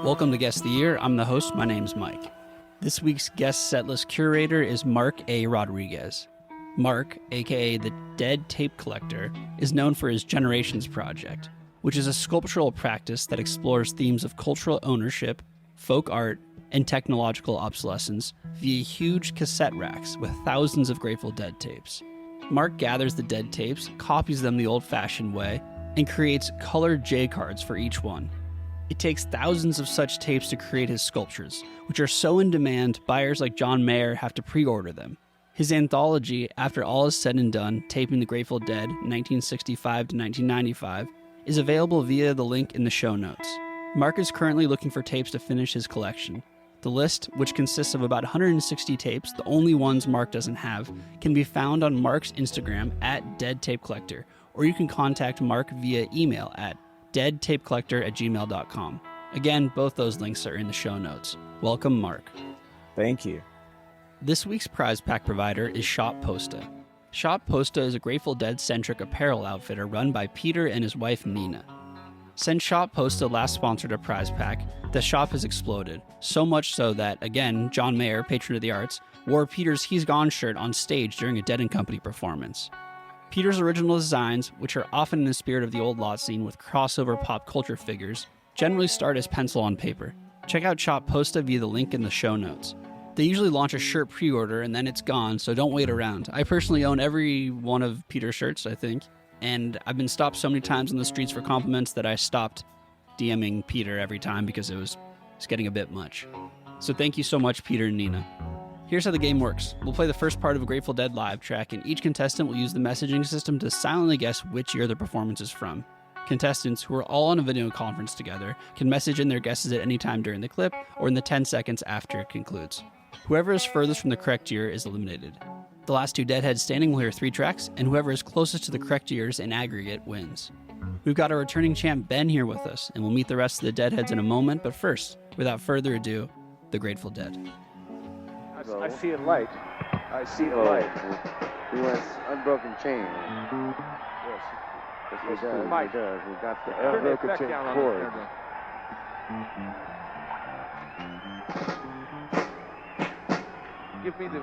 Welcome to Guest of the Year. I'm the host. My name's Mike. This week's guest setlist curator is Mark A. Rodriguez. Mark, aka the Dead Tape Collector, is known for his Generations project, which is a sculptural practice that explores themes of cultural ownership, folk art, and technological obsolescence via huge cassette racks with thousands of Grateful Dead tapes. Mark gathers the Dead tapes, copies them the old-fashioned way, and creates colored J-cards for each one. It takes thousands of such tapes to create his sculptures, which are so in demand, buyers like John Mayer have to pre-order them. His anthology, After All Is Said and Done, Taping the Grateful Dead, 1965 to 1995, is available via the link in the show notes. Mark is currently looking for tapes to finish his collection. The list, which consists of about 160 tapes, the only ones Mark doesn't have, can be found on Mark's Instagram at Dead Tape Collector, or you can contact Mark via email at deadtapecollector@gmail.com. Again, both those links are in the show notes. Welcome, Mark. Thank you. This week's prize pack provider is Shop Posta. Shop Posta is a Grateful Dead-centric apparel outfitter run by Peter and his wife Nina. Since Shop Posta last sponsored a prize pack, the shop has exploded, so much so that, again, John Mayer, patron of the arts, wore Peter's He's Gone shirt on stage during a Dead & Company performance. Peter's original designs, which are often in the spirit of the old lot scene with crossover pop culture figures, generally start as pencil on paper. Check out Shop Posta via the link in the show notes. They usually launch a shirt pre-order and then it's gone, so don't wait around. I personally own every one of Peter's shirts, I think, and I've been stopped so many times on the streets for compliments that I stopped DMing Peter every time because it was getting a bit much. So thank you so much, Peter and Nina. Here's how the game works. We'll play the first part of a Grateful Dead live track, and each contestant will use the messaging system to silently guess which year the performance is from. Contestants, who are all on a video conference together, can message in their guesses at any time during the clip or in the 10 seconds after it concludes. Whoever is furthest from the correct year is eliminated. The last two Deadheads standing will hear 3 tracks, and whoever is closest to the correct years in aggregate wins. We've got our returning champ Ben here with us, and we'll meet the rest of the Deadheads in a moment, but first, without further ado, the Grateful Dead. I see a light. I see a light. He wants unbroken chain. Yes. He does. Mike. He does. We got the Turn it unbroken back chain down on cord. the camera. Give me the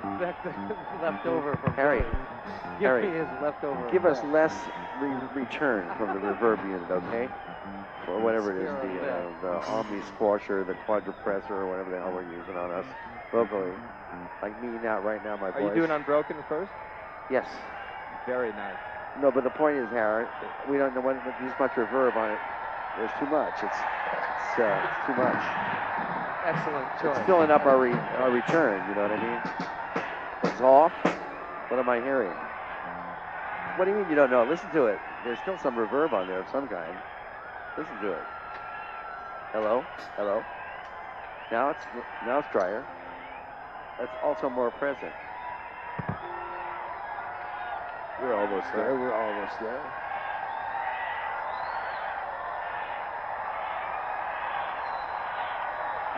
leftover from Harry. Give Harry. me his leftover. Give us less return from the reverb unit, okay? Or whatever it is, the Omni Squasher, the Quadrupressor, or whatever the hell we're using on us locally. Like me now, right now, my voice. Are you doing unbroken first? Yes. Very nice. No, but the point is, Harry, we don't know when this much reverb on it. There's too much. It's too much. Excellent choice. It's filling up our return, you know what I mean? It's off. What am I hearing? What do you mean you don't know? Listen to it. There's still some reverb on there of some kind. Listen to it. Hello? Hello? Now it's drier. That's also more present. We're almost there. We're almost there.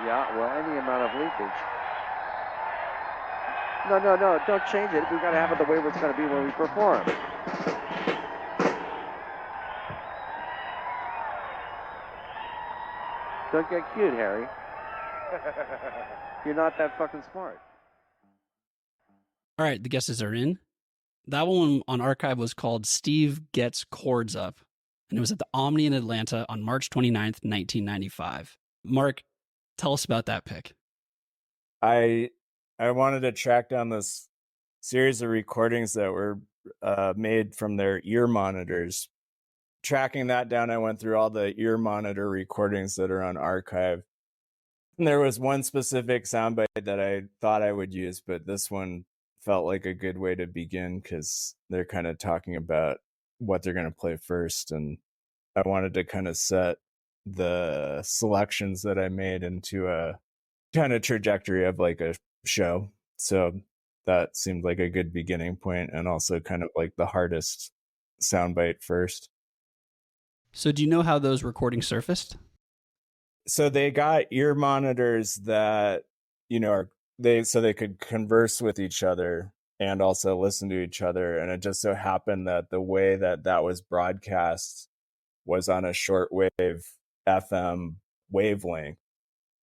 Yeah, well, any amount of leakage. No, don't change it. We've got to have it the way it's going to be when we perform. Don't get cute, Harry. You're not that fucking smart. All right, the guesses are in. That one on archive was called Steve Gets Chords Up, and it was at the Omni in Atlanta on March 29th, 1995. Mark, tell us about that pick. I wanted to track down this series of recordings that were made from their ear monitors. Tracking that down, I went through all the ear monitor recordings that are on archive. And there was one specific soundbite that I thought I would use, but this one felt like a good way to begin because they're kind of talking about what they're going to play first. And I wanted to kind of set the selections that I made into a kind of trajectory of like a show. So that seemed like a good beginning point and also kind of like the hardest soundbite first. So do you know how those recordings surfaced? So they got ear monitors that, are so they could converse with each other and also listen to each other. And it just so happened that the way that was broadcast was on a shortwave FM wavelength.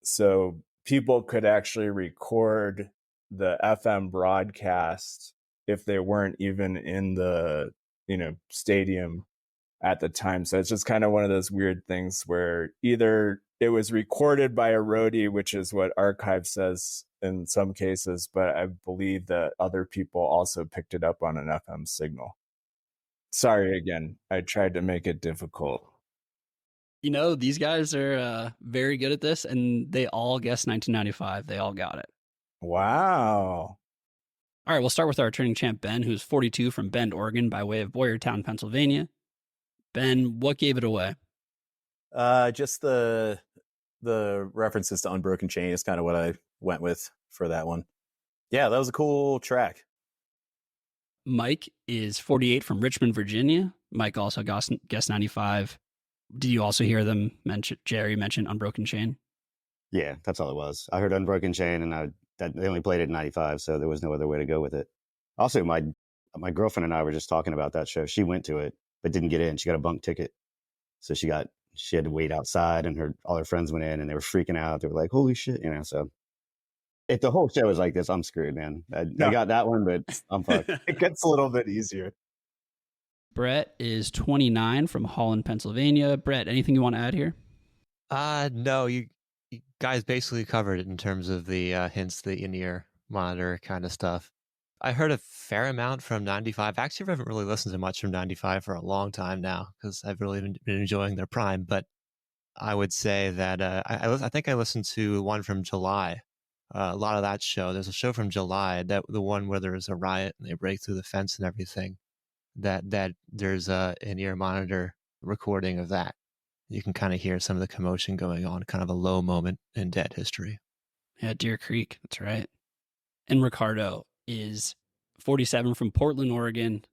So people could actually record the FM broadcast if they weren't even in the, stadium at the time. So it's just kind of one of those weird things where either it was recorded by a roadie, which is what archive says in some cases, but I believe that other people also picked it up on an FM signal. Sorry again, I tried to make it difficult. These guys are very good at this, and they all guessed 1995. They all got it. Wow. All right, we'll start with our returning champ, Ben, who's 42 from Bend, Oregon, by way of Boyertown, Pennsylvania. Ben, what gave it away? Just the references to Unbroken Chain is kind of what I went with for that one. Yeah, that was a cool track. Mike is 48 from Richmond, Virginia. Mike also guessed 95. Did you also hear them Jerry mention Unbroken Chain? Yeah, that's all it was. I heard Unbroken Chain, and they only played it in 95, so there was no other way to go with it. Also, my girlfriend and I were just talking about that show. She went to it, but didn't get in. She got a bunk ticket. So she had to wait outside, and all her friends went in, and they were freaking out. They were like, holy shit, so if the whole show is like this, I'm screwed, man. I got that one, but I'm fucked. It gets a little bit easier. Brett is 29 from Holland, Pennsylvania. Brett, anything you want to add here? No, you guys basically covered it in terms of the hints, the in-ear monitor kind of stuff. I heard a fair amount from 95. Actually, I haven't really listened to much from 95 for a long time now because I've really been enjoying their prime. But I would say that I think I listened to one from July. A lot of that show. There's a show from July, that the one where there's a riot and they break through the fence and everything. That there's an ear monitor recording of that. You can kind of hear some of the commotion going on, kind of a low moment in Dead history. Yeah, Deer Creek. That's right. And Ricardo is 47 from Portland, Oregon.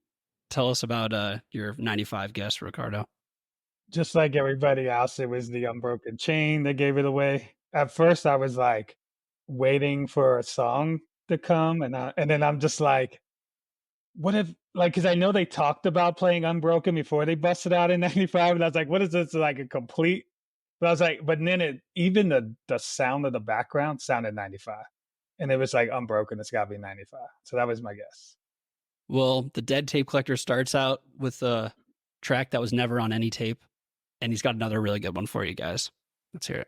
Tell us about your 95 guess, Ricardo. Just like everybody else, it was the Unbroken Chain that gave it away. At first, I was like waiting for a song to come, and then I'm just like, what if, like, because I know they talked about playing Unbroken before they busted out in 95, and I was like, what is this, like a complete? But I was like, but then even the sound of the background sounded 95. And it was like Unbroken, it's got to be 95. So that was my guess. Well, the Dead Tape Collector starts out with a track that was never on any tape. And he's got another really good one for you guys. Let's hear it.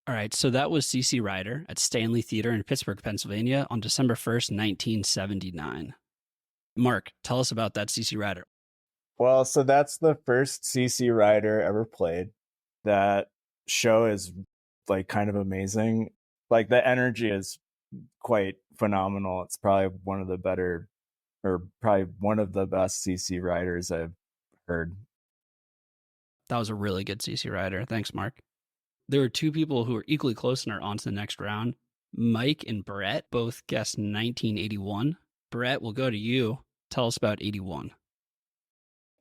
All right, so that was CC Rider at Stanley Theater in Pittsburgh, Pennsylvania on December 1st, 1979. Mark, tell us about that CC Rider. Well, so that's the first CC Rider ever played. That show is like kind of amazing. Like the energy is quite phenomenal. It's probably one of the better, or probably one of the best CC Riders I've heard. That was a really good CC Rider. Thanks, Mark. There were two people who were equally close and are on to the next round. Mike and Brett both guessed 1981. Brett, we'll go to you. Tell us about 81.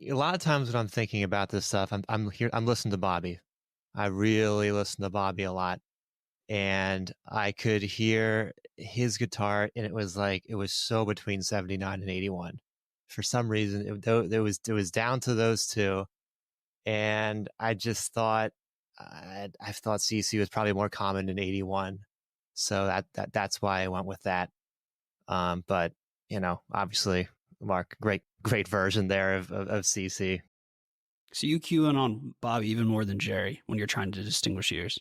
A lot of times when I'm thinking about this stuff, I'm listening to Bobby. I really listen to Bobby a lot. And I could hear his guitar, and it was so between 79 and 81. for some reason it was down to those two, and I just thought I thought CC was probably more common in 81, so that's why I went with that. But obviously, Mark, great version there of CC. So you cue in on Bobby even more than Jerry when you're trying to distinguish years.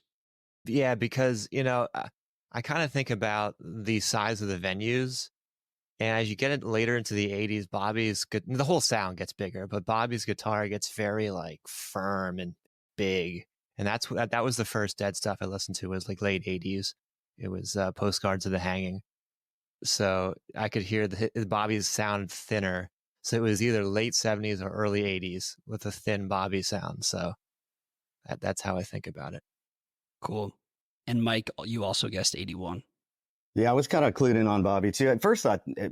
Yeah, because I kind of think about the size of the venues, and as you get it later into the 80s, the whole sound gets bigger, but Bobby's guitar gets very like firm and big, and that was the first Dead stuff I listened to, was like late 80s. It was Postcards of the Hanging, so I could hear Bobby's sound thinner. So it was either late 70s or early 80s with a thin Bobby sound. So that's how I think about it. Cool. And Mike, you also guessed 81. Yeah, I was kind of clued in on Bobby too. At first,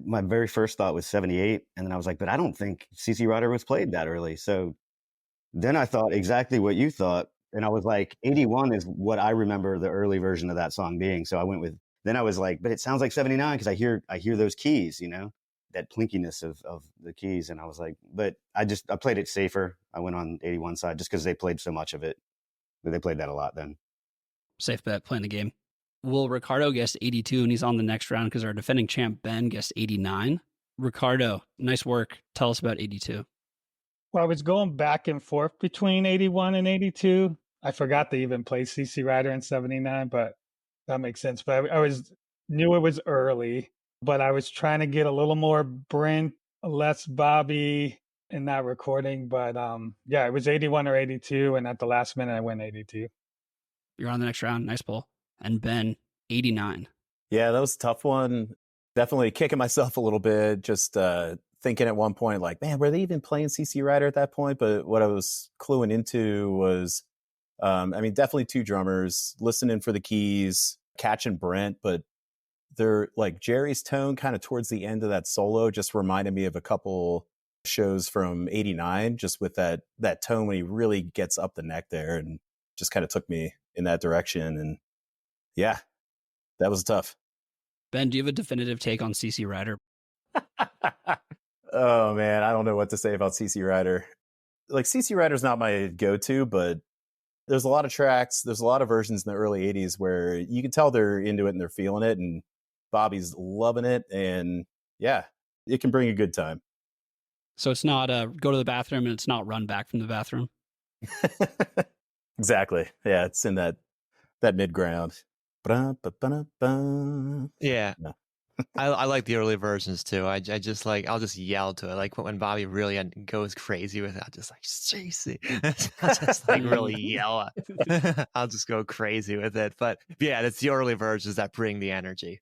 my very first thought was 78. And then I was like, but I don't think CC Rider was played that early. So then I thought exactly what you thought. And I was like, 81 is what I remember the early version of that song being. So I went with, then I was like, but it sounds like 79 because I hear those keys, that plinkiness of the keys. And I was like, but I played it safer. I went on 81 side just because they played so much of it. They played that a lot then. Safe bet, playing the game. Well, Ricardo guessed 82, and he's on the next round because our defending champ, Ben, guessed 89. Ricardo, nice work. Tell us about 82. Well, I was going back and forth between 81 and 82. I forgot to even play CC Rider in 79, but that makes sense. But I knew it was early, but I was trying to get a little more Brent, less Bobby in that recording. But yeah, it was 81 or 82, and at the last minute, I went 82. You're on the next round. Nice pull. And Ben, 89. Yeah, that was a tough one. Definitely kicking myself a little bit. Just thinking at one point, like, man, were they even playing CC Rider at that point? But what I was cluing into was, definitely two drummers, listening for the keys, catching Brent, but they're like Jerry's tone kind of towards the end of that solo just reminded me of a couple shows from 89, just with that tone when he really gets up the neck there, and just kind of took me in that direction. And yeah, that was tough. Ben, do you have a definitive take on CC Rider? Oh man, I don't know what to say about CC Rider. Like, CC Rider's not my go-to, but there's a lot of tracks, there's a lot of versions in the early 80s where you can tell they're into it and they're feeling it, and Bobby's loving it, and yeah, it can bring a good time. So it's not go to the bathroom, and it's not run back from the bathroom. Exactly. Yeah, it's in that mid ground. Yeah. I like the early versions too. I just like, I'll just yell to it. Like when Bobby really goes crazy with it, I'll just like, Stacy. I'll just like really yell. I'll just go crazy with it. But yeah, it's the early versions that bring the energy.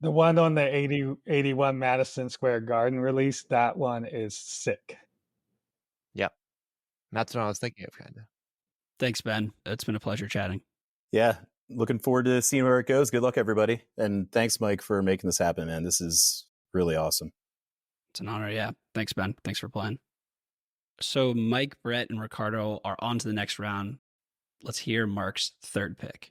The one on the 81 Madison Square Garden release, that one is sick. Yep. That's what I was thinking of, kind of. Thanks, Ben. It's been a pleasure chatting. Yeah. Looking forward to seeing where it goes. Good luck, everybody. And thanks, Mike, for making this happen, man. This is really awesome. It's an honor, yeah. Thanks, Ben. Thanks for playing. So Mike, Brett, and Ricardo are on to the next round. Let's hear Mark's third pick.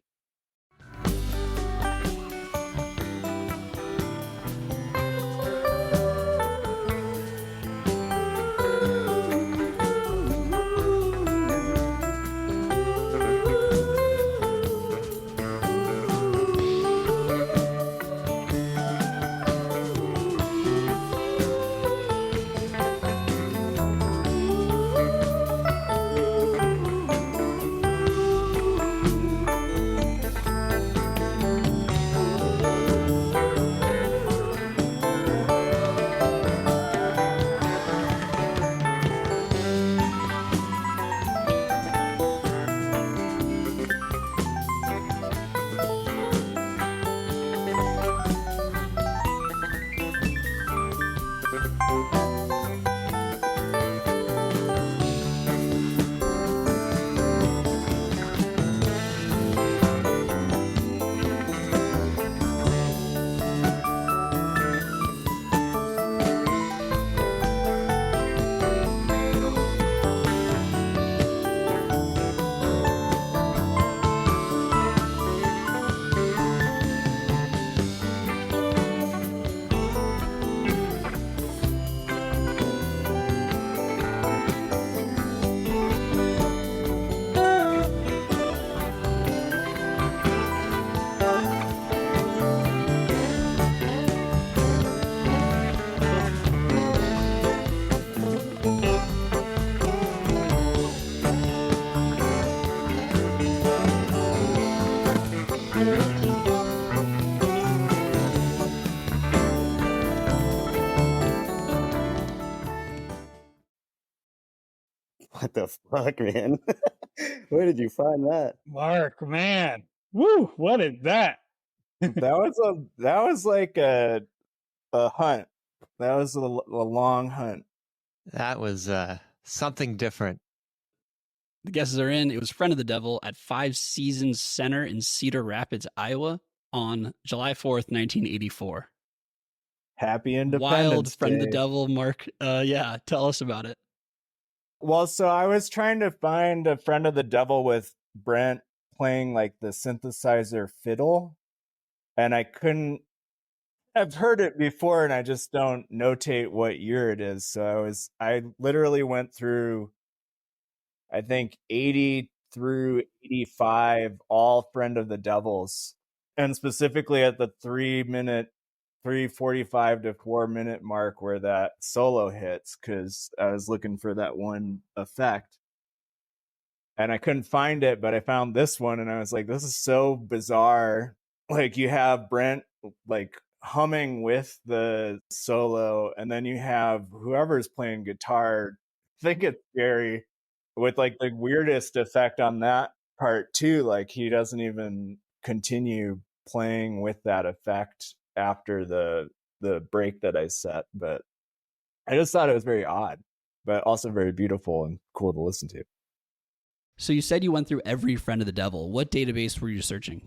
What the fuck, man? Where did you find that? Mark, man. Woo, what is that? That was like a hunt. That was a long hunt. That was something different. The guesses are in. It was Friend of the Devil at 5 Seasons Center in Cedar Rapids, Iowa on July 4th, 1984. Happy Independence Wild Friend of the Day. Devil, Mark. Yeah, tell us about it. Well, so I was trying to find a Friend of the Devil with Brent playing like the synthesizer fiddle, and I couldn't. I've heard it before, and I just don't notate what year it is. So I literally went through, I think 80 through 85, all Friend of the Devils, and specifically at the 3:45 to 4-minute mark where that solo hits, because I was looking for that one effect and I couldn't find it, but I found this one and I was like, this is so bizarre. Like, you have Brent like humming with the solo, and then you have whoever's playing guitar, I think it's Gary, with like the weirdest effect on that part too. Like, he doesn't even continue playing with that effect after the break that I set. But I just thought it was very odd, but also very beautiful and cool to listen to. So you said you went through every Friend of the Devil. What database were you searching?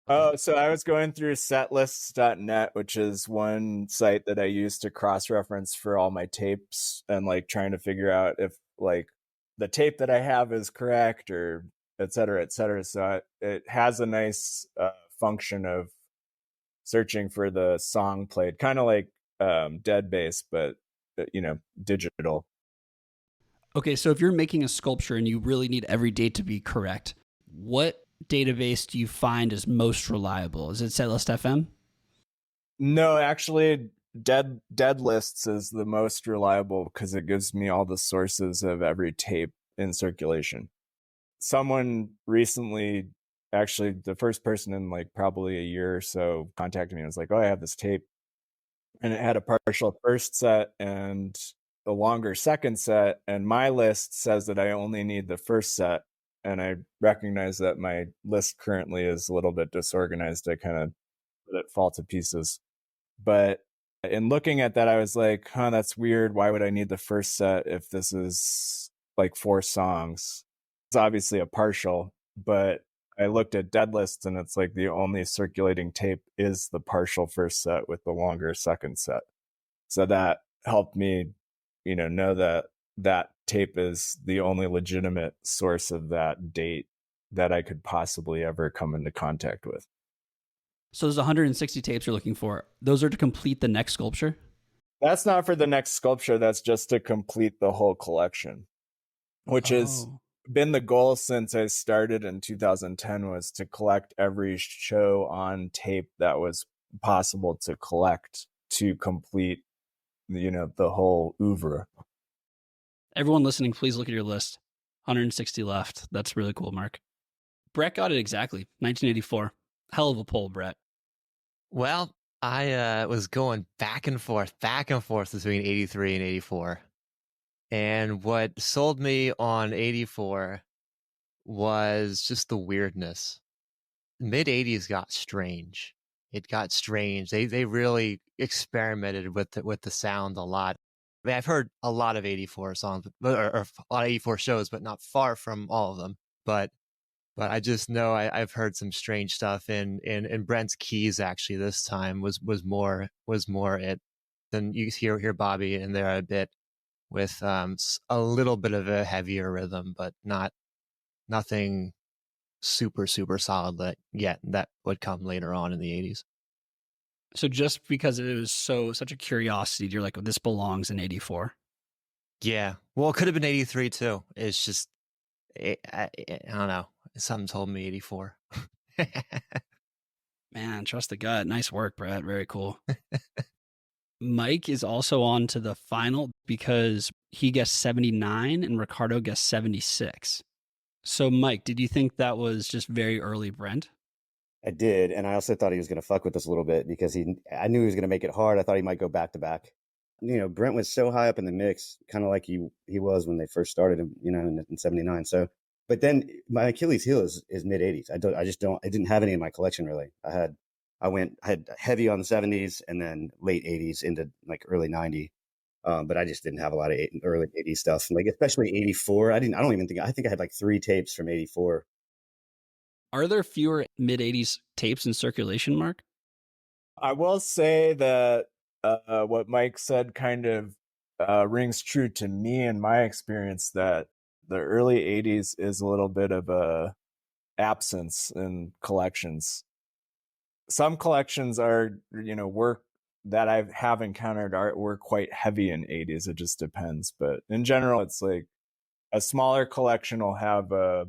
Oh, so I was going through setlists.net, which is one site that I use to cross-reference for all my tapes and like trying to figure out if like the tape that I have is correct, or et cetera, et cetera. So it has a nice function of searching for the song played, kind of like Dead Bass, but digital. Okay, so if you're making a sculpture and you really need every date to be correct, what database do you find is most reliable? Is it Setlist FM? No, actually, Dead Lists is the most reliable because it gives me all the sources of every tape in circulation. Someone recently, actually the first person in like probably a year or so, contacted me and was like, oh, I have this tape, and it had a partial first set and a longer second set, and my list says that I only need the first set. And I recognize that my list currently is a little bit disorganized. I kind of let it fall to pieces. But in looking at that, I was like, that's weird. Why would I need the first set if this is like 4 songs? It's obviously a partial, but I looked at Dead Lists and it's like the only circulating tape is the partial first set with the longer second set. So that helped me, know that tape is the only legitimate source of that date that I could possibly ever come into contact with. So there's 160 tapes you're looking for. Those are to complete the next sculpture? That's not for the next sculpture. That's just to complete the whole collection, which has been the goal since I started in 2010, was to collect every show on tape that was possible to collect to complete, the whole oeuvre. Everyone listening, please look at your list. 160 left. That's really cool, Mark. Brett got it exactly. 1984. Hell of a poll, Brett. Well, I was going back and forth between 83 and 84. And what sold me on 84 was just the weirdness. Mid 80s got strange. It got strange. They really experimented with the sound a lot. I mean, I've heard a lot of 84 songs, or a lot of 84 shows, but not far from all of them. But I just know I've heard some strange stuff. In Brent's keys actually this time was more it. Then you hear Bobby in there a bit with a little bit of a heavier rhythm, but nothing super solid that would come later on in the 80s. So just because it was such a curiosity, you're like, this belongs in 84. Yeah. Well, it could have been 83 too. It's just, I don't know. Something told me 84. Man, trust the gut. Nice work, Brett. Very cool. Mike is also on to the final because he guessed 79 and Ricardo guessed 76. So, Mike, did you think that was just very early Brent? I did, and I also thought he was going to fuck with us a little bit because I knew he was going to make it hard. I thought he might go back to back. Brent was so high up in the mix, kind of like he was when they first started him, in '79. So, but then my Achilles heel is mid '80s. I didn't have any in my collection really. I had heavy on the '70s and then late '80s into like early '90. But I just didn't have a lot of early '80s stuff, like especially '84. I think I had like 3 tapes from '84. Are there fewer mid '80s tapes in circulation, Mark? I will say that what Mike said kind of rings true to me in my experience, that the early '80s is a little bit of a absence in collections. Some collections are, work that I have encountered were quite heavy in '80s. It just depends, but in general, it's like a smaller collection will have a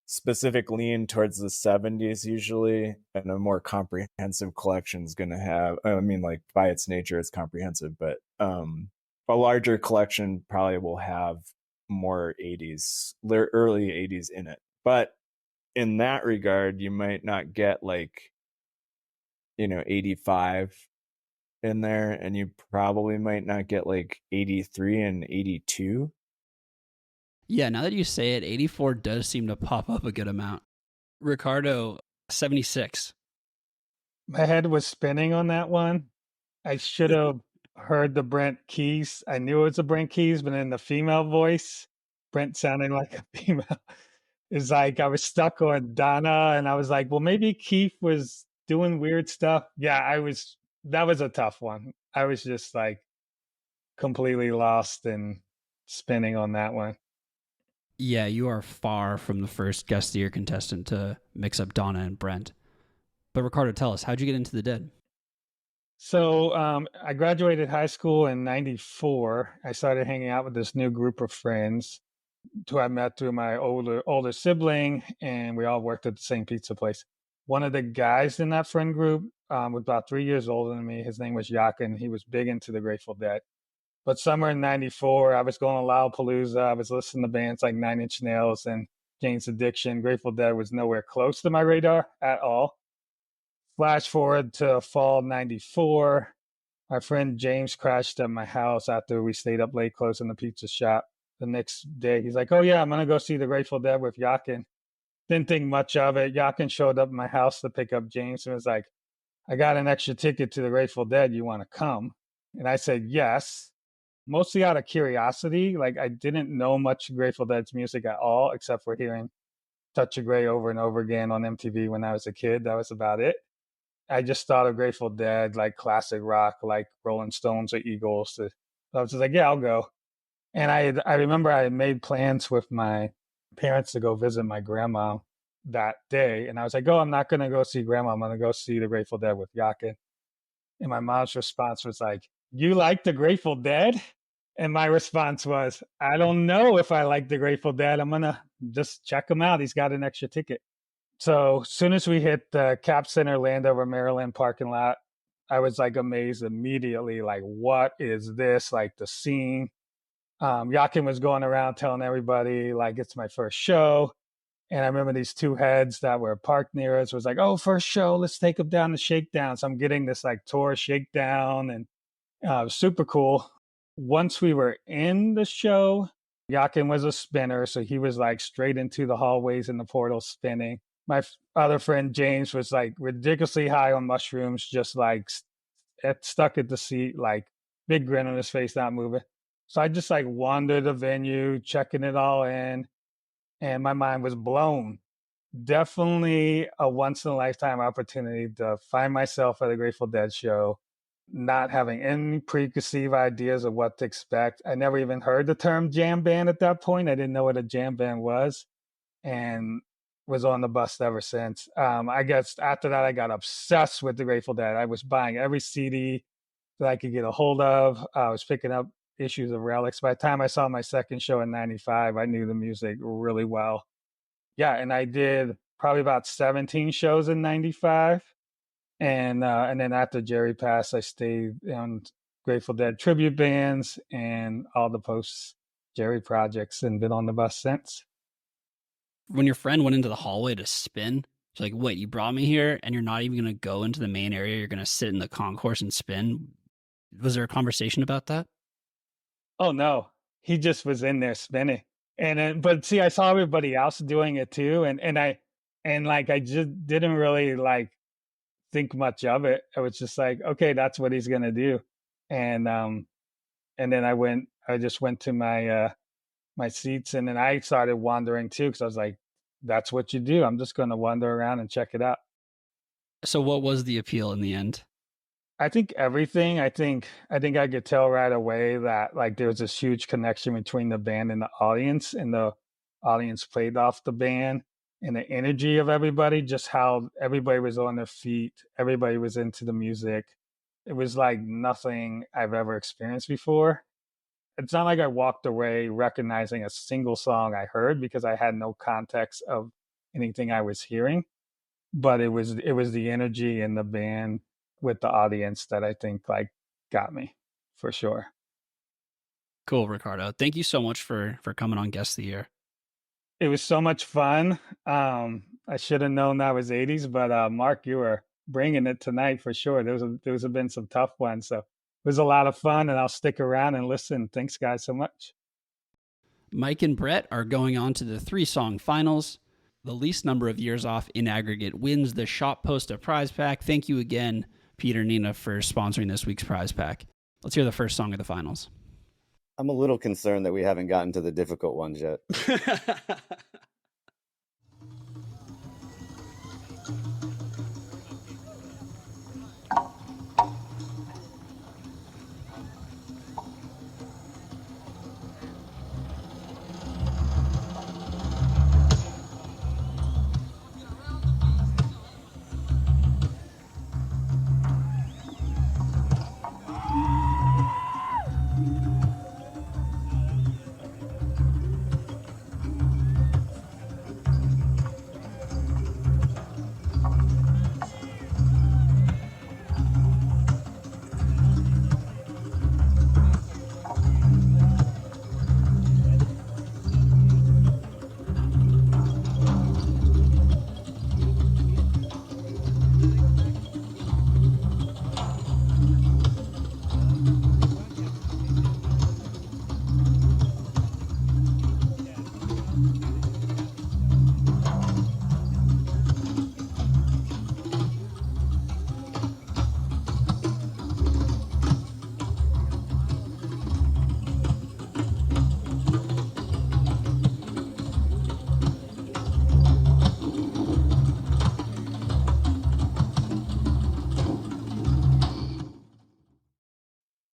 specific lean towards the '70s usually, and a more comprehensive collection is going to have, like by its nature it's comprehensive, but a larger collection probably will have more '80s, early '80s in it. But in that regard, you might not get like 85 in there, and you probably might not get like 83 and 82. Yeah, now that you say it, 84 does seem to pop up a good amount. Ricardo, 76. My head was spinning on that one. I should have heard the Brent Keys. I knew it was a Brent Keys, but in the female voice, Brent sounding like a female. It's like I was stuck on Donna, and I was like, well, maybe Keith was doing weird stuff. Yeah, that was a tough one. I was just like completely lost and spinning on that one. Yeah, you are far from the first Guest of the Year contestant to mix up Donna and Brent. But Ricardo, tell us, how'd you get into the Dead? So I graduated high school in '94. I started hanging out with this new group of friends who I met through my older sibling, and we all worked at the same pizza place. One of the guys in that friend group was about 3 years older than me. His name was Yakin. He was big into the Grateful Dead. But somewhere in '94, I was going to Lollapalooza. I was listening to bands like Nine Inch Nails and Jane's Addiction. Grateful Dead was nowhere close to my radar at all. Flash forward to fall '94. My friend James crashed at my house after we stayed up late closing the pizza shop. The next day, he's like, oh, yeah, I'm going to go see the Grateful Dead with Yakin. Didn't think much of it. Yakin showed up at my house to pick up James and was like, I got an extra ticket to the Grateful Dead. You want to come? And I said, yes. Mostly out of curiosity. Like, I didn't know much Grateful Dead's music at all, except for hearing Touch of Grey over and over again on MTV when I was a kid. That was about it. I just thought of Grateful Dead, like classic rock, like Rolling Stones or Eagles. So I was just like, yeah, I'll go. And I remember I had made plans with my parents to go visit my grandma that day. And I was like, oh, I'm not going to go see grandma. I'm going to go see the Grateful Dead with Yakin. And my mom's response was like, you like the Grateful Dead? And my response was, I don't know if I like the Grateful Dead. I'm going to just check him out. He's got an extra ticket. So as soon as we hit the Cap Center Landover, Maryland parking lot, I was like amazed immediately. Like, what is this? Like the scene. Yakin was going around telling everybody like it's my first show. And I remember these two heads that were parked near us was like, oh, first show, let's take them down to Shakedown. So I'm getting this like tour Shakedown, and it was super cool. Once we were in the show, Yakin was a spinner. So he was like straight into the hallways and the portals spinning. My other friend James was like ridiculously high on mushrooms, just like stuck at the seat, like big grin on his face, not moving. So I just like wandered the venue, checking it all in, and my mind was blown. Definitely a once in a lifetime opportunity to find myself at a Grateful Dead show, not having any preconceived ideas of what to expect. I never even heard the term jam band at that point. I didn't know what a jam band was, and was on the bus ever since. I guess after that, I got obsessed with the Grateful Dead. I was buying every CD that I could get a hold of. I was picking up issues of Relics. By the time I saw my second show in '95, I knew the music really well. Yeah, and I did probably about 17 shows in '95. And then after Jerry passed, I stayed on Grateful Dead tribute bands and all the post Jerry projects, and been on the bus since. When your friend went into the hallway to spin, it's like, wait, you brought me here and you're not even going to go into the main area? You're going to sit in the concourse and spin? Was there a conversation about that? Oh no, he just was in there spinning. And then, but see, I saw everybody else doing it too, and like I just didn't really like think much of it. I was just like, okay, that's what he's gonna do. And and then I just went to my seats, and then I started wandering too, because I was like, that's what you do. I'm just gonna wander around and check it out. So what was the appeal in the end? I think everything. I think I could tell right away that like there was this huge connection between the band and the audience, and the audience played off the band, and the energy of everybody, just how everybody was on their feet, everybody was into the music. It was like nothing I've ever experienced before. It's not like I walked away recognizing a single song I heard, because I had no context of anything I was hearing, but it was the energy in the band with the audience that I think like got me for sure. Cool, Ricardo. Thank you so much for coming on Guest of the Year. It was so much fun. I should have known that was 80s, but Mark, you were bringing it tonight for sure. There have been some tough ones, so it was a lot of fun, and I'll stick around and listen. Thanks, guys, so much. Mike and Brett are going on to the 3-song finals. The least number of years off in aggregate wins the Shop Posta prize pack. Thank you again, Peter and Nina, for sponsoring this week's prize pack. Let's hear the first song of the finals. I'm a little concerned that we haven't gotten to the difficult ones yet.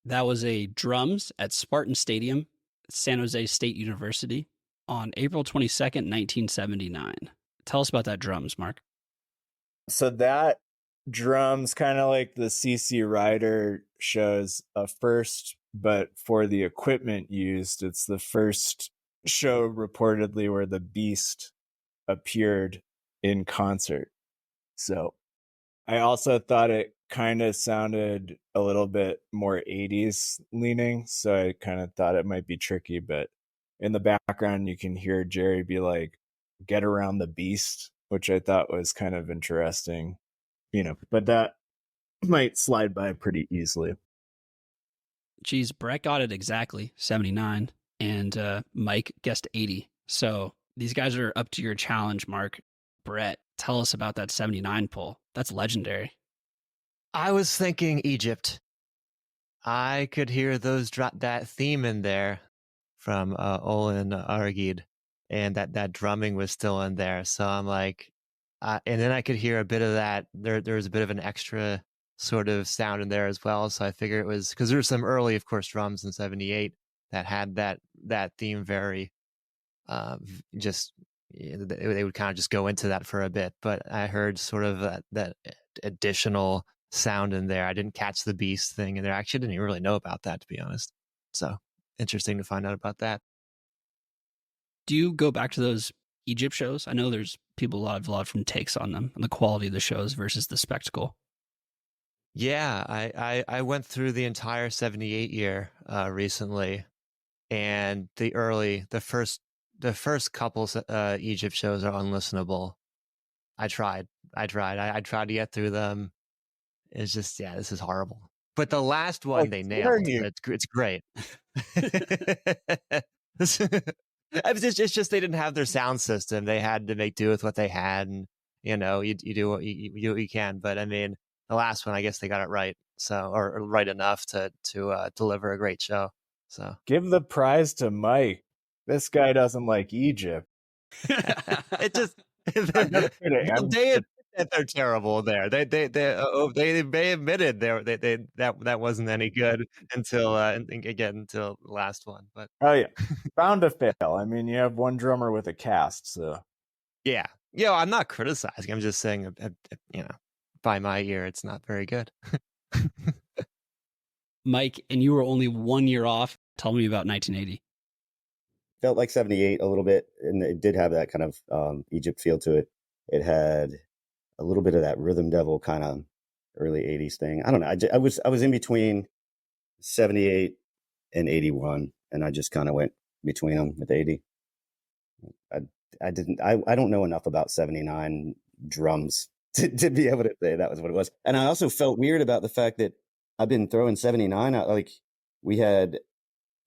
That was a drums at Spartan Stadium, San Jose State University, on April 22nd, 1979. Tell us about that drums, Mark. So that drums, kind of like the CC Rider shows, a first, but for the equipment used, it's the first show reportedly where the Beast appeared in concert. So I also thought it kind of sounded a little bit more 80s leaning, so I kind of thought it might be tricky, but in the background you can hear Jerry be like, "Get around the Beast," which I thought was kind of interesting, but that might slide by pretty easily. Geez, Brett got it exactly, 79, and Mike guessed 80. So these guys are up to your challenge, Mark. Brett, tell us about that 79 pull. That's legendary. I was thinking Egypt. I could hear that theme in there from Olin Argid, and that drumming was still in there. So I'm like, and then I could hear a bit of that. There was a bit of an extra sort of sound in there as well. So I figure it was because there were some early, of course, drums in '78 that had that theme very just they would kind of just go into that for a bit. But I heard sort of that additional sound in there. I didn't catch the Beast thing in there. I actually didn't even really know about that, to be honest. So interesting to find out about that. Do you go back to those Egypt shows? I know there's people a lot of different takes on them and the quality of the shows versus the spectacle. Yeah, I went through the entire '78 year recently, and the first couple Egypt shows are unlistenable. I tried to get through them. It's just, yeah, this is horrible. But the last one they nailed. It's great. It's just they didn't have their sound system. They had to make do with what they had, and you do what you can. But I mean, the last one, I guess they got it right, so or right enough to deliver a great show. So give the prize to Mike. This guy doesn't like Egypt. it just they admit that they're terrible there. They admitted that wasn't any good until until the last one. But oh yeah, bound to fail. I mean, you have one drummer with a cast, so yeah. I'm not criticizing. I'm just saying, by my ear, it's not very good. Mike, and you were only 1 year off. Tell me about 1980. Felt like 78 a little bit, and it did have that kind of Egypt feel to it. It had a little bit of that Rhythm Devil kind of early 80s thing. I don't know. I was in between 78 and 81, and I just kind of went between them with 80. I don't know enough about 79 drums to be able to say that was what it was. And I also felt weird about the fact that I've been throwing 79 out. Like we had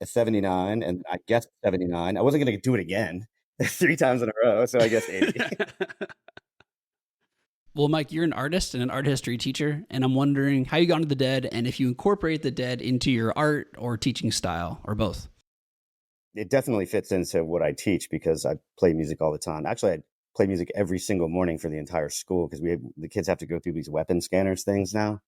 a 79 and I guess 79. I wasn't going to do it again 3 times in a row. So I guess 80. Well, Mike, you're an artist and an art history teacher, and I'm wondering how you got into the Dead and if you incorporate the Dead into your art or teaching style, or both. It definitely fits into what I teach because I play music all the time. Actually, I play music every single morning for the entire school because the kids have to go through these weapon scanners things now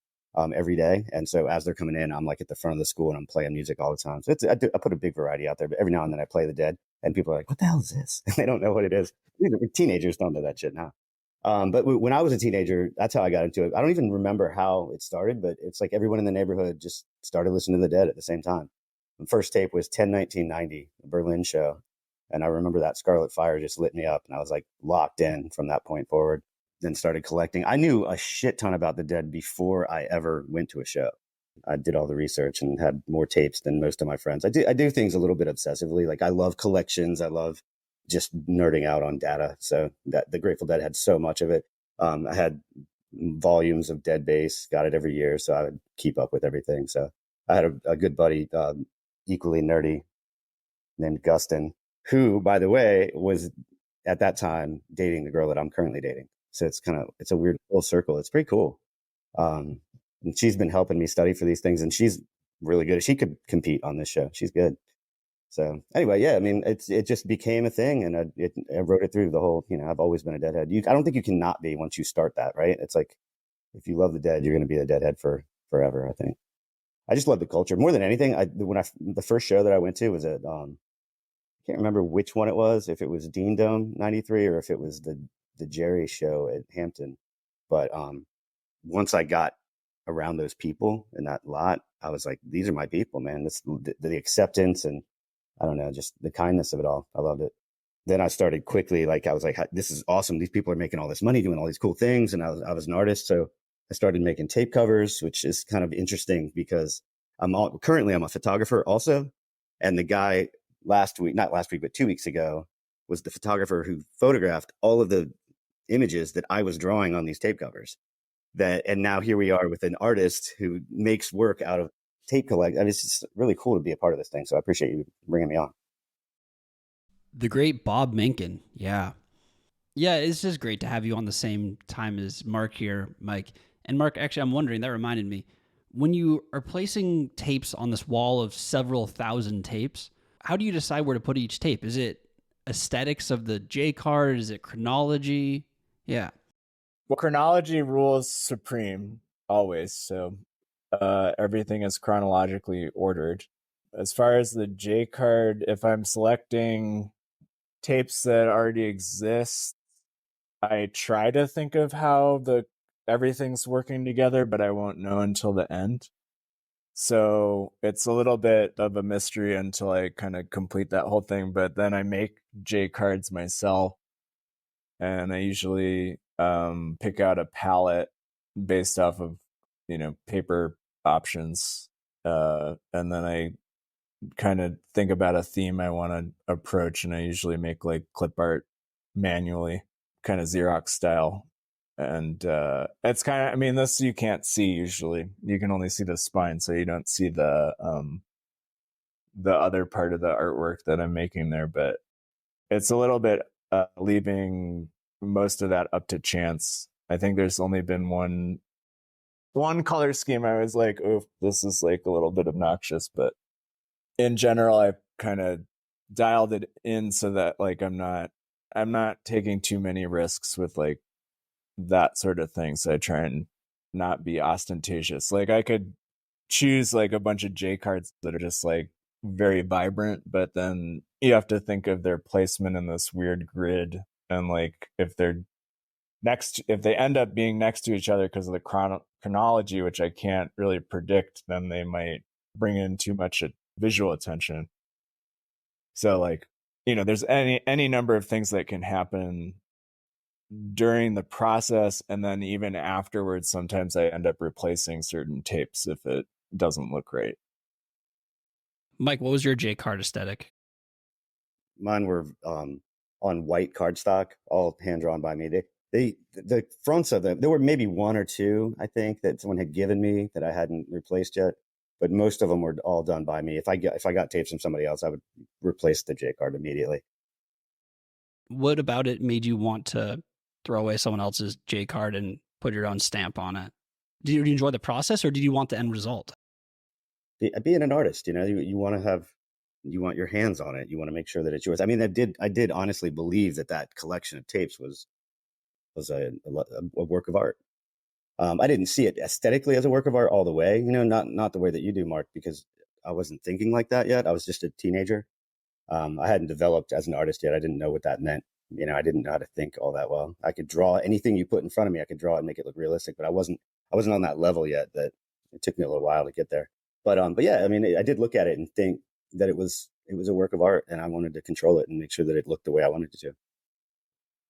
every day. And so as they're coming in, I'm like at the front of the school and I'm playing music all the time. So I put a big variety out there, but every now and then I play the Dead and people are like, what the hell is this? And they don't know what it is. Teenagers don't know that shit now. But when I was a teenager, that's how I got into it. I don't even remember how it started, but it's like everyone in the neighborhood just started listening to the Dead at the same time. The first tape was 10/1990, the Berlin show. And I remember that Scarlet Fire just lit me up. And I was like locked in from that point forward. Then started collecting. I knew a shit ton about the Dead before I ever went to a show. I did all the research and had more tapes than most of my friends. I do things a little bit obsessively. Like I love collections. I love just nerding out on data. So that the Grateful Dead had so much of it. I had volumes of Dead bass, got it every year. So I would keep up with everything. So I had a good buddy, equally nerdy, named Gustin, who, by the way, was at that time dating the girl that I'm currently dating. So it's a weird full circle. It's pretty cool. And she's been helping me study for these things, and she's really good. She could compete on this show. She's good. So anyway, yeah, I mean, it just became a thing, and I wrote it through the whole. I've always been a Deadhead. I don't think you can not be once you start that, right? It's like if you love the Dead, you're going to be a Deadhead for forever. I think. I just love the culture more than anything. The first show that I went to was at I can't remember which one it was, if it was Dean Dome 93 or if it was the Jerry show at Hampton. But once I got around those people in that lot, I was like, these are my people, man. This the acceptance and I don't know, just the kindness of it all. I loved it. Then I started quickly, I was like, this is awesome. These people are making all this money, doing all these cool things. And I was an artist. So I started making tape covers, which is kind of interesting because currently I'm a photographer also. And the guy not last week, but 2 weeks ago was the photographer who photographed all of the images that I was drawing on these tape covers. And now here we are with an artist who makes work out of tape collect. And it's just really cool to be a part of this thing. So I appreciate you bringing me on. The great Bob Mencken. Yeah. Yeah, it's just great to have you on the same time as Mark here, Mike. And Mark, actually, I'm wondering, that reminded me, when you are placing tapes on this wall of several thousand tapes, how do you decide where to put each tape? Is it aesthetics of the J card? Is it chronology? Yeah. Well, chronology rules supreme always. So everything is chronologically ordered. As far as the J card, if I'm selecting tapes that already exist, I try to think of how everything's working together, but I won't know until the end. So it's a little bit of a mystery until I kind of complete that whole thing. But then I make J cards myself, and I usually pick out a palette based off of paper options, and then I kind of think about a theme I want to approach, and I usually make clip art manually, kind of Xerox style. And it's kind of, I mean, this you can't see usually. You can only see the spine, so you don't see the other part of the artwork that I'm making there. But it's a little bit leaving most of that up to chance. I think there's only been one color scheme I was like, oh, this is like a little bit obnoxious, but in general, I kind of dialed it in so that like I'm not taking too many risks with like that sort of thing. So I try and not be ostentatious. Like I could choose like a bunch of J cards that are just like very vibrant, but then you have to think of their placement in this weird grid, and like if they end up being next to each other because of the chronology, which I can't really predict, then they might bring in too much visual attention. So like, there's any number of things that can happen during the process, and then even afterwards sometimes I end up replacing certain tapes if it doesn't look right. Mike, what was your J card aesthetic? Mine were on white cardstock, all hand drawn by me. The fronts of them, there were maybe one or two, I think, that someone had given me that I hadn't replaced yet, but most of them were all done by me. If I got tapes from somebody else, I would replace the J card immediately. What about it made you want to throw away someone else's J card and put your own stamp on it? Did you enjoy the process, or did you want the end result? Being an artist, you want your hands on it. You want to make sure that it's yours. I mean, I did honestly believe that collection of tapes was a work of art. I didn't see it aesthetically as a work of art all the way, not the way that you do, Mark, because I wasn't thinking like that yet. I was just a teenager. I hadn't developed as an artist yet. I didn't know what that meant. I didn't know how to think all that well. I could draw anything you put in front of me. I could draw it and make it look realistic, but I wasn't on that level yet. That it took me a little while to get there. But yeah, I mean, I did look at it and think that it was a work of art, and I wanted to control it and make sure that it looked the way I wanted it to.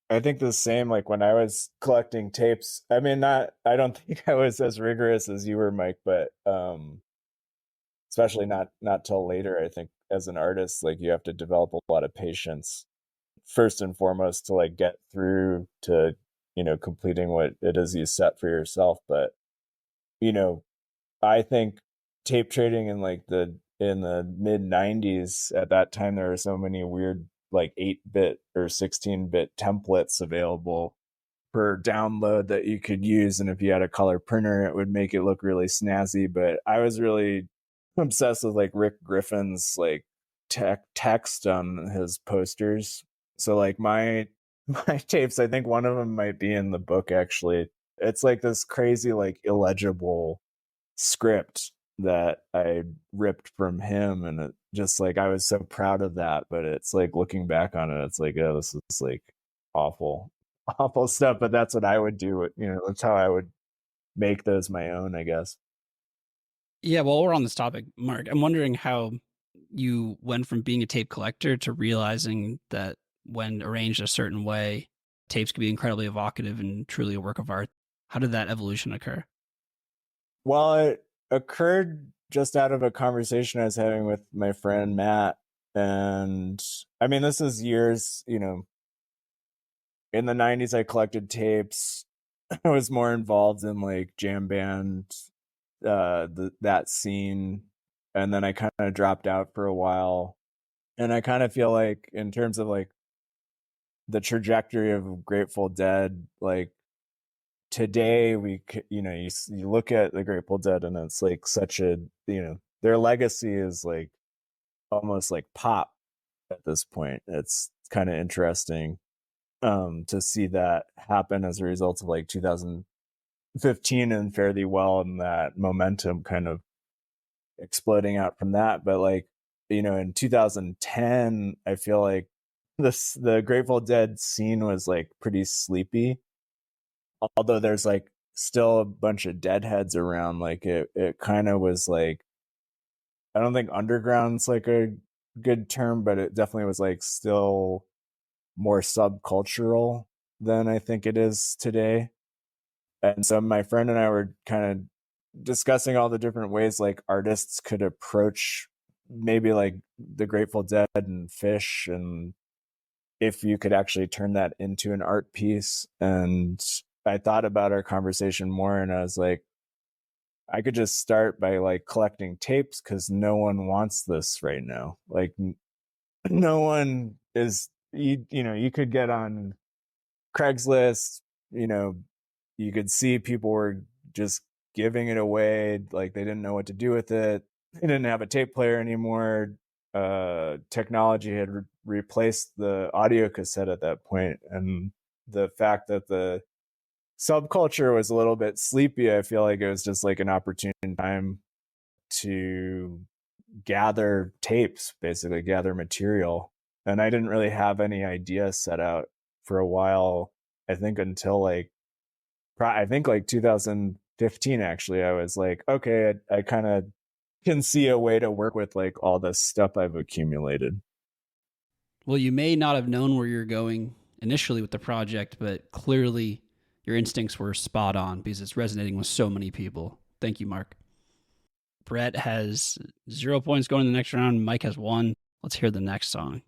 I think the same, like when I was collecting tapes, I mean, I don't think I was as rigorous as you were, Mike, but especially not till later. I think as an artist, like you have to develop a lot of patience first and foremost to like get through to, completing what it is you set for yourself. But, I think tape trading in the mid 90s, at that time, there were so many weird like 8-bit or 16-bit templates available per download that you could use, and if you had a color printer it would make it look really snazzy. But I was really obsessed with like Rick Griffin's like text on his posters. So like my tapes, I think one of them might be in the book actually. It's like this crazy like illegible script that I ripped from him, and it just like I was so proud of that. But it's like looking back on it, it's like, oh, this is like awful stuff. But that's what I would do. That's how I would make those my own, I guess. Yeah, while we're on this topic, Mark, I'm wondering how you went from being a tape collector to realizing that when arranged a certain way, tapes could be incredibly evocative and truly a work of art. How did that evolution occur? Well, it occurred just out of a conversation I was having with my friend Matt. And I mean, this is years, in the 90s, I collected tapes. I was more involved in like jam band, that scene. And then I kind of dropped out for a while. And I kind of feel like in terms of like the trajectory of Grateful Dead, like today you look at the Grateful Dead and it's like such a, their legacy is like almost like pop at this point. It's kind of interesting to see that happen as a result of like 2015 and Fare Thee Well, and that momentum kind of exploding out from that. But like, in 2010, I feel like the Grateful Dead scene was like pretty sleepy, although there's like still a bunch of deadheads around. Like it kind of was like, I don't think underground's like a good term, but it definitely was like still more subcultural than I think it is today. And so my friend and I were kind of discussing all the different ways like artists could approach maybe like the Grateful Dead and Fish, and if you could actually turn that into an art piece. And I thought about our conversation more, and I was like, I could just start by like collecting tapes, because no one wants this right now. Like no one is, you could get on Craigslist, you could see people were just giving it away, like they didn't know what to do with it. They didn't have a tape player anymore. Technology had replaced the audio cassette at that point, and the fact that the subculture was a little bit sleepy, I feel like it was just like an opportune time to gather tapes, basically gather material. And I didn't really have any ideas set out for a while. I think until like 2015, actually. I was like, okay, I kind of can see a way to work with like all this stuff I've accumulated. Well, you may not have known where you're going initially with the project, but clearly your instincts were spot on because it's resonating with so many people. Thank you, Mark. Brett has 0 points going in the next round. Mike has 1. Let's hear the next song.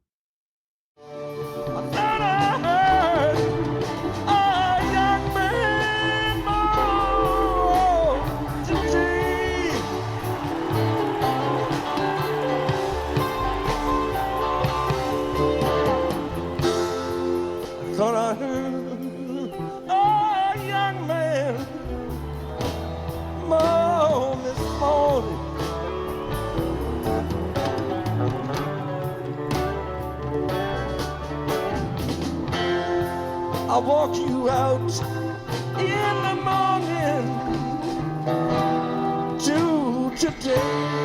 I walk you out in the morning to today.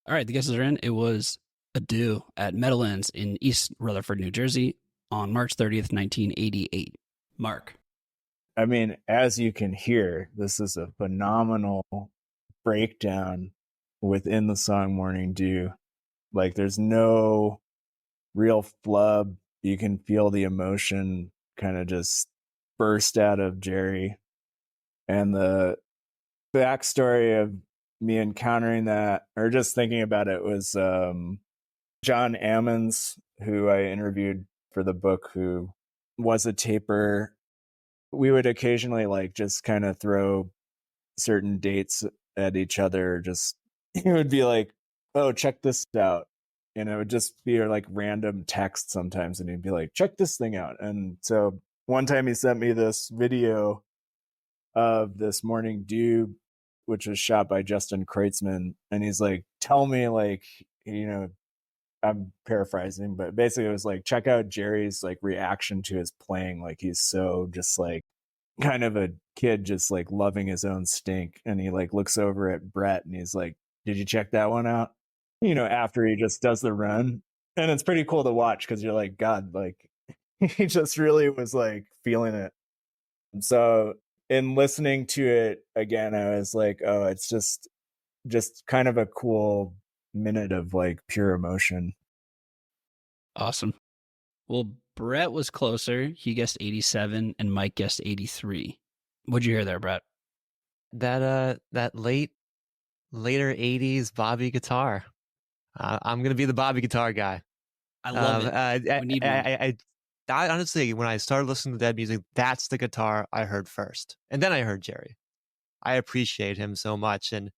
All right, the guesses are in. It was Adieu at Meadowlands in East Rutherford, New Jersey on March 30th, 1988. Mark. I mean, as you can hear, this is a phenomenal breakdown within the song Morning Dew. Like there's no real flub. You can feel the emotion kind of just burst out of Jerry. And the backstory of me encountering that, or just thinking about it, was John Ammons, who I interviewed for the book, who was a taper. We would occasionally like just kind of throw certain dates at each other. Just he would be like, "Oh, check this out," and it would just be like random text sometimes, and he'd be like, "Check this thing out." And so one time he sent me this video of this Morning Dew, which was shot by Justin Kreutzmann, and he's like, "Tell me, like, I'm paraphrasing, but basically it was like, check out Jerry's like reaction to his playing. Like he's so just like kind of a kid, just like loving his own stink." And he like looks over at Brett and he's like, "Did you check that one out?" After he just does the run. And it's pretty cool to watch because you're like, God, like he just really was like feeling it. And so in listening to it again, I was like, oh, it's just kind of a cool minute of like pure emotion. Awesome. Well, Brett was closer. He guessed 87 and Mike guessed 83. What'd you hear there, Brett? That later 80s Bobby guitar. I'm gonna be the Bobby guitar guy. I love it. We need one. I honestly, when I started listening to Dead music, that's the guitar I heard first, and then I heard Jerry. I appreciate him so much, and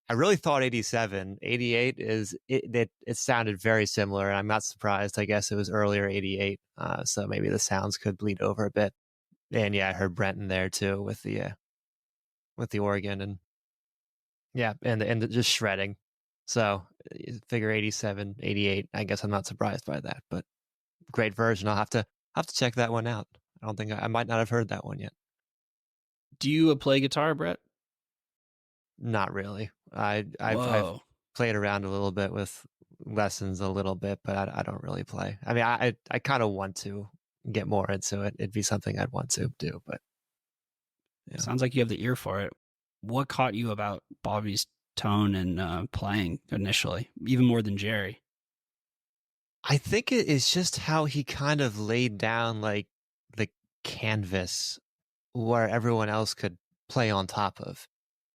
I really thought 87, 88 it sounded very similar, and I'm not surprised. I guess it was earlier 88, so maybe the sounds could bleed over a bit. And yeah, I heard Brenton there too with the organ, and yeah, and just shredding. So figure 87, 88. I guess I'm not surprised by that, but great version. I'll have to have to check that one out. I don't think I might not have heard that one yet. Do you play guitar, Brett? Not really. I've Whoa. played around a little bit with lessons a little bit, but I don't really play. I mean, I kind of want to get more into it. It'd be something I'd want to do, but yeah. Sounds like you have the ear for it. What caught you about Bobby's tone and playing initially, even more than Jerry? I think it is just how he kind of laid down like the canvas where everyone else could play on top of.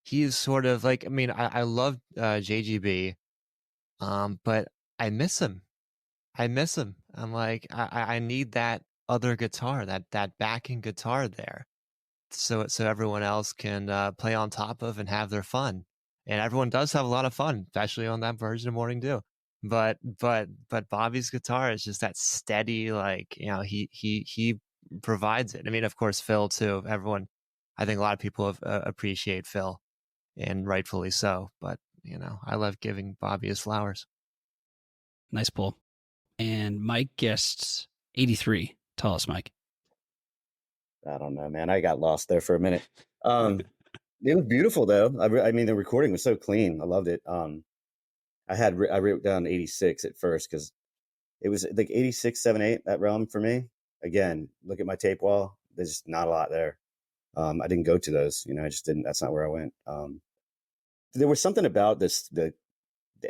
He's sort of like, I mean, I love JGB, but I miss him. I'm like, I need that other guitar, that backing guitar there, so everyone else can play on top of and have their fun. And everyone does have a lot of fun, especially on that version of Morning Dew. But Bobby's guitar is just that steady, like, you know, he provides it. I mean, of course, Phil too. Everyone, I think a lot of people appreciate Phil, and rightfully so. But you know, I love giving Bobby his flowers. Nice pull. And Mike guessed 83. Tell us, Mike. I don't know, man. I got lost there for a minute. It was beautiful, though. I mean, the recording was so clean. I loved it. I wrote down 86 at first because it was like 86, 7, 8, that realm for me. Again, look at my tape wall. There's just not a lot there. I didn't go to those, you know, I just didn't, that's not where I went. There was something about the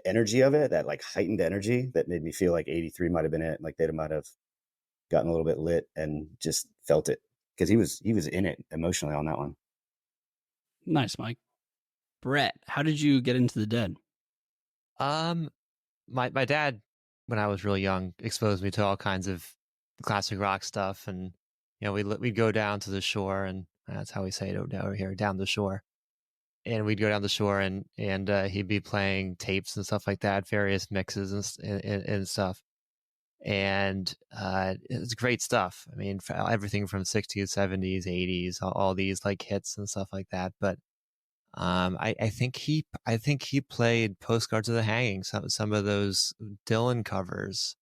energy of it, that like heightened energy that made me feel like 83 might've been it. Like they might have gotten a little bit lit and just felt it because he was in it emotionally on that one. Nice, Mike. Brett, how did you get into the Dead? My dad, when I was really young, exposed me to all kinds of classic rock stuff, and you know, we'd go down to the shore, and that's how we say it over here, down the shore. And we'd go down the shore, and he'd be playing tapes and stuff like that, various mixes and stuff. And it's great stuff. I mean, everything from 60s, 70s, 80s, all these like hits and stuff like that. But I think he played Postcards of the Hanging, some of those Dylan covers.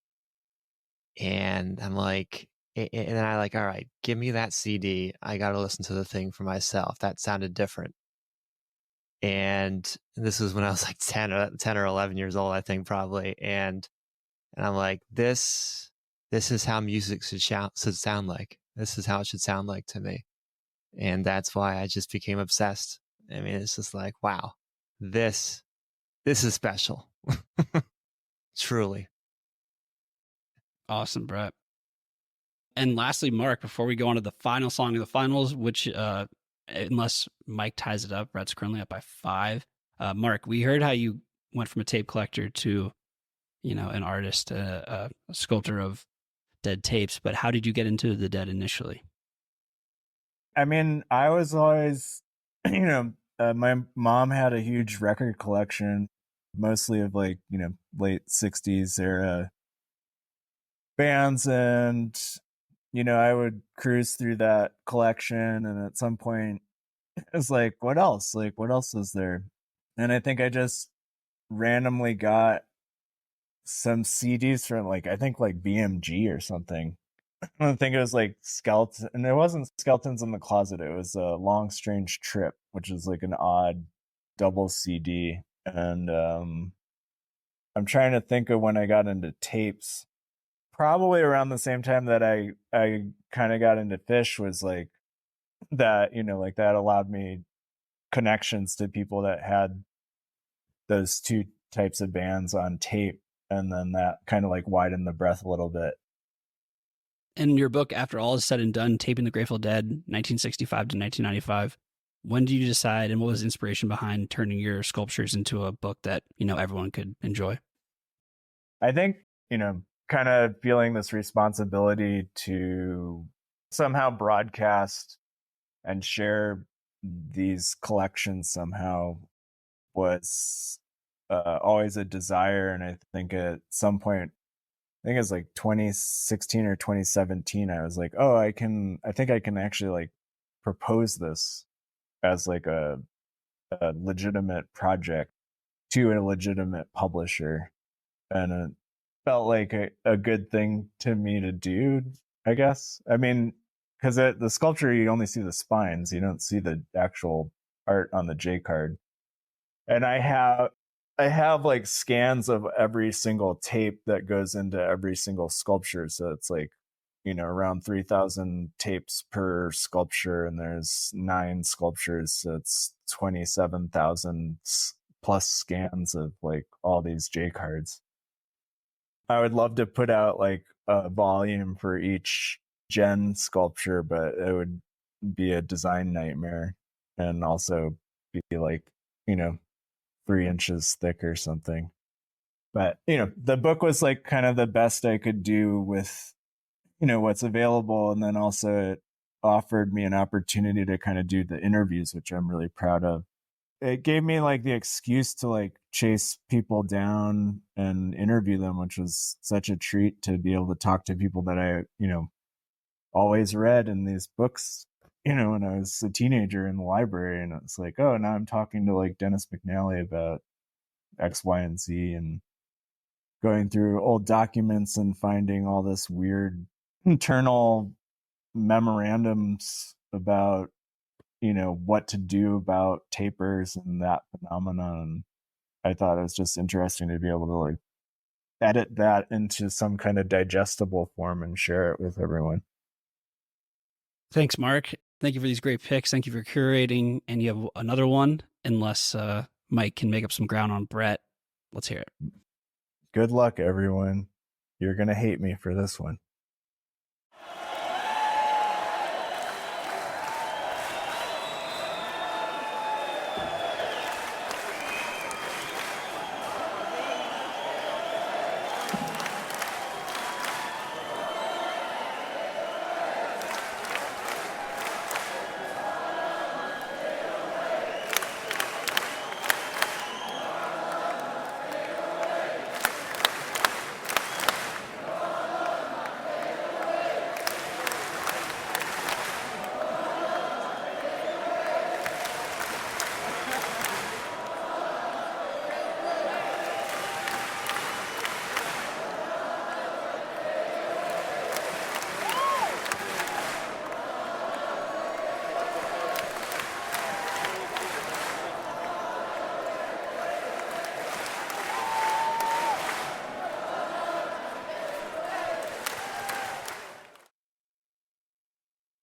And I'm like, and then I like, all right, give me that CD. I got to listen to the thing for myself. That sounded different. And this was when I was like 10 or 11 years old, I think, probably. And I'm like, this is how music should sound like. This is how it should sound like to me. And that's why I just became obsessed. I mean, it's just like, wow, this is special. Truly. Awesome, Brett. And lastly, Mark, before we go on to the final song of the finals, which, unless Mike ties it up, Brett's currently up by 5. Mark, we heard how you went from a tape collector to, you know, an artist, a sculptor of Dead tapes, but how did you get into the Dead initially? I mean, I was always, you know, my mom had a huge record collection, mostly of like, you know, late 60s era bands. And, you know, I would cruise through that collection. And at some point, it was like, what else? Like, what else is there? And I think I just randomly got some CDs from like, I think like BMG or something. I think it was like Skeleton, and it wasn't Skeletons in the Closet. It was a Long Strange Trip, which is like an odd double CD. And I'm trying to think of when I got into tapes. Probably around the same time that I kind of got into Fish, was like that, you know, like that allowed me connections to people that had those two types of bands on tape. And then that kind of like widened the breadth a little bit. In your book, After All Is Said and Done, Taping the Grateful Dead, 1965 to 1995, when did you decide, and what was the inspiration behind turning your sculptures into a book that, you know, everyone could enjoy? I think, you know, kind of feeling this responsibility to somehow broadcast and share these collections somehow was always a desire. And I think at some point, I think it was like 2016 or 2017, I was like, oh, I think I can actually like propose this as like a legitimate project to a legitimate publisher. And it felt like a good thing to me to do. I guess. I mean, because the sculpture, you only see the spines, you don't see the actual art on the J card. And I have like scans of every single tape that goes into every single sculpture. So it's like, around 3,000 tapes per sculpture, and there's 9 sculptures. So it's 27,000 plus scans of like all these J cards. I would love to put out like a volume for each gen sculpture, but it would be a design nightmare and also be like, 3 inches thick or something. But, the book was like kind of the best I could do with, what's available. And then also it offered me an opportunity to kind of do the interviews, which I'm really proud of. It gave me like the excuse to like chase people down and interview them, which was such a treat to be able to talk to people that I, always read in these books, when I was a teenager in the library. And it's like, oh, now I'm talking to like Dennis McNally about X, Y, and Z, and going through old documents and finding all this weird internal memorandums about, what to do about tapers and that phenomenon. I thought it was just interesting to be able to like edit that into some kind of digestible form and share it with everyone. Thanks, Mark. Thank you for these great picks. Thank you for curating. And you have another one, unless Mike can make up some ground on Brett. Let's hear it. Good luck, everyone. You're going to hate me for this one.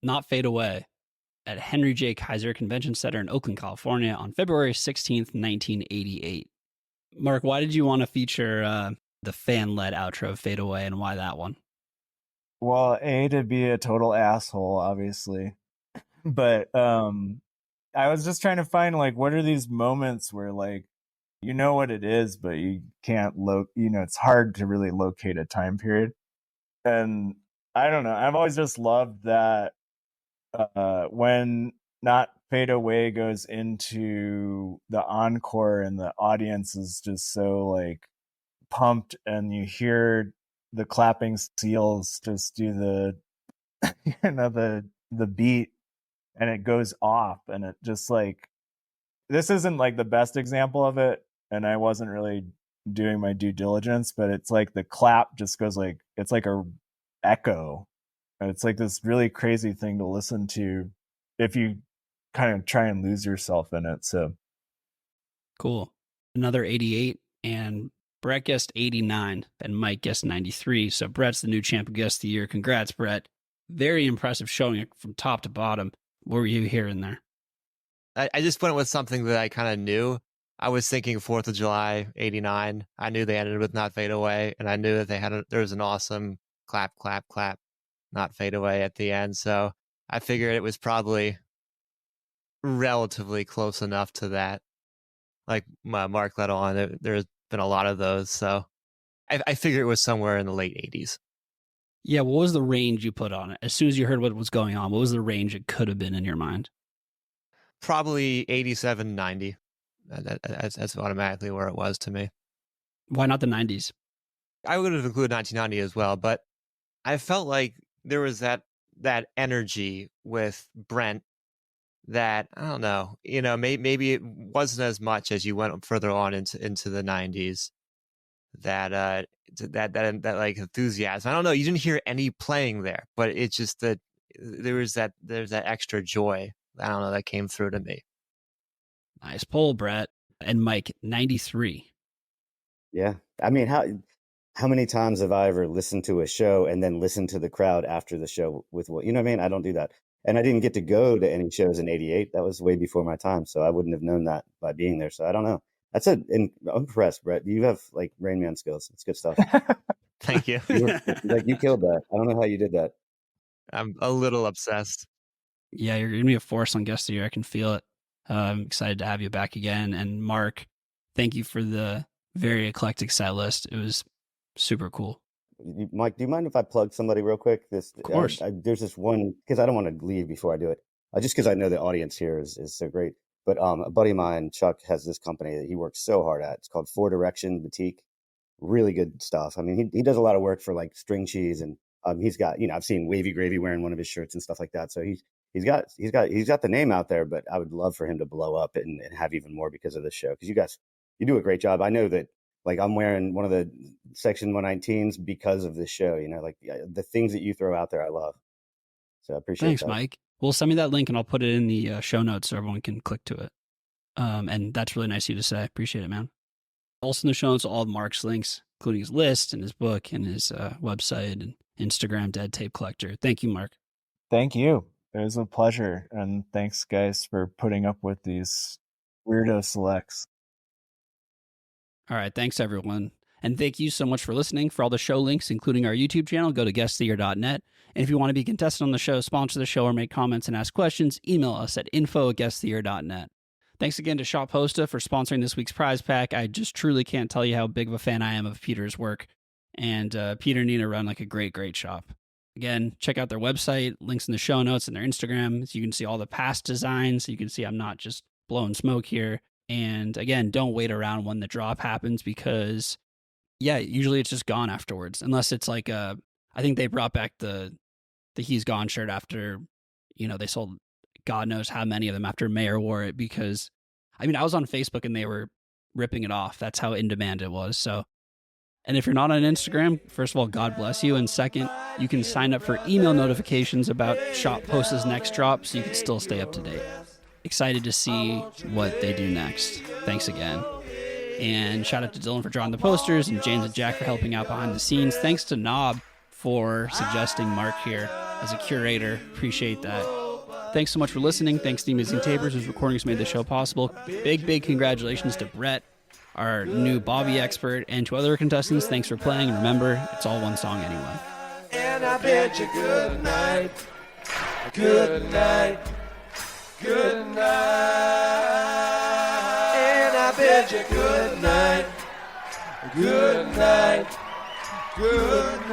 Not Fade Away at Henry J. Kaiser Convention Center in Oakland, California on February 16th, 1988. Mark, why did you want to feature the fan-led outro of Fade Away, and why that one? Well, to be a total asshole, obviously. But I was just trying to find like, what are these moments where like, you know what it is, but you can't it's hard to really locate a time period. And I don't know, I've always just loved that when Not Fade Away goes into the encore and the audience is just so like pumped, and you hear the clapping seals just do the the beat, and it goes off, and it just like, this isn't like the best example of it, and I wasn't really doing my due diligence, but it's like the clap just goes like, it's like a echo. And it's like this really crazy thing to listen to if you kind of try and lose yourself in it. So cool. Another 88, and Brett guessed 89, and Mike guessed 93. So Brett's the new champ of Guest of the Year. Congrats, Brett. Very impressive showing it from top to bottom. What were you hearing there? I just went with something that I kind of knew. I was thinking 4th of July, 89. I knew they ended with Not Fade Away, and I knew that there was an awesome clap, clap, clap, Not Fade Away at the end. So I figured it was probably relatively close enough to that. Like Mark let on, there's been a lot of those. So I figured it was somewhere in the late 80s. Yeah, what was the range you put on it? As soon as you heard what was going on, what was the range it could have been in your mind? Probably 87, 90. That's automatically where it was to me. Why not the 90s? I would have included 1990 as well, but I felt like there was that energy with Brent that, I don't know, maybe it wasn't as much as you went further on into the 90s. that like enthusiasm. I don't know. You didn't hear any playing there, but it's just that there's that extra joy. I don't know, that came through to me. Nice poll, Brett. And Mike, 93. Yeah. I mean, how many times have I ever listened to a show and then listened to the crowd after the show with what, you know what I mean? I don't do that. And I didn't get to go to any shows in 88. That was way before my time. So I wouldn't have known that by being there. So I don't know. I'm impressed, Brett. You have like Rain Man skills. It's good stuff. Thank you. You killed that. I don't know how you did that. I'm a little obsessed. Yeah, you're going to be a force on Guest of the Year. I can feel it. I'm excited to have you back again. And Mark, thank you for the very eclectic set list. It was super cool. Mike, do you mind if I plug somebody real quick? Of course. There's this one, because I don't want to leave before I do it. Just because I know the audience here is so great. But a buddy of mine, Chuck, has this company that he works so hard at. It's called 4 Direction Boutique. Really good stuff. I mean, he does a lot of work for like String Cheese, and he's got, I've seen Wavy Gravy wearing one of his shirts and stuff like that. So he's got the name out there, but I would love for him to blow up and have even more because of this show. Because you guys, you do a great job. I know that, like, I'm wearing one of the Section 119s because of this show. Like the things that you throw out there, I love. So I appreciate Thanks, that. Mike. Well, send me that link and I'll put it in the show notes so everyone can click to it. And that's really nice of you to say. Appreciate it, man. Also in the show notes, all of Mark's links, including his list and his book and his website and Instagram, Dead Tape Collector. Thank you, Mark. Thank you. It was a pleasure. And thanks, guys, for putting up with these weirdo selects. All right. Thanks, everyone. And thank you so much for listening. For all the show links, including our YouTube channel, go to guesttheyear.net. And if you want to be a contestant on the show, sponsor the show, or make comments and ask questions, email us at info@guesttheyear.net. Thanks again to Shop Posta for sponsoring this week's prize pack. I just truly can't tell you how big of a fan I am of Peter's work. And Peter and Nina run like a great, great shop. Again, check out their website, links in the show notes and their Instagram, so you can see all the past designs. So you can see I'm not just blowing smoke here. And again, don't wait around when the drop happens because, yeah, usually it's just gone afterwards. Unless it's like, I think they brought back the He's Gone shirt after, they sold God knows how many of them after Mayer wore it because, I was on Facebook and they were ripping it off. That's how in demand it was. So, and if you're not on Instagram, first of all, God bless you. And second, you can sign up for email notifications about Shop Posta's next drop so you can still stay up to date. Excited to see what they do next. Thanks again. And shout out to Dylan for drawing the posters and James and Jack for helping out behind the scenes. Thanks to Knob for suggesting Mark here as a curator. Appreciate that. Thanks so much for listening. Thanks to the Amazing Tapers, whose recordings made the show possible. Big congratulations to Brett, our new Bobby expert, and to other contestants. Thanks for playing. And remember, it's all one song anyway. And I bid you good night, good night, good night. And I bid you good night, good night, good night.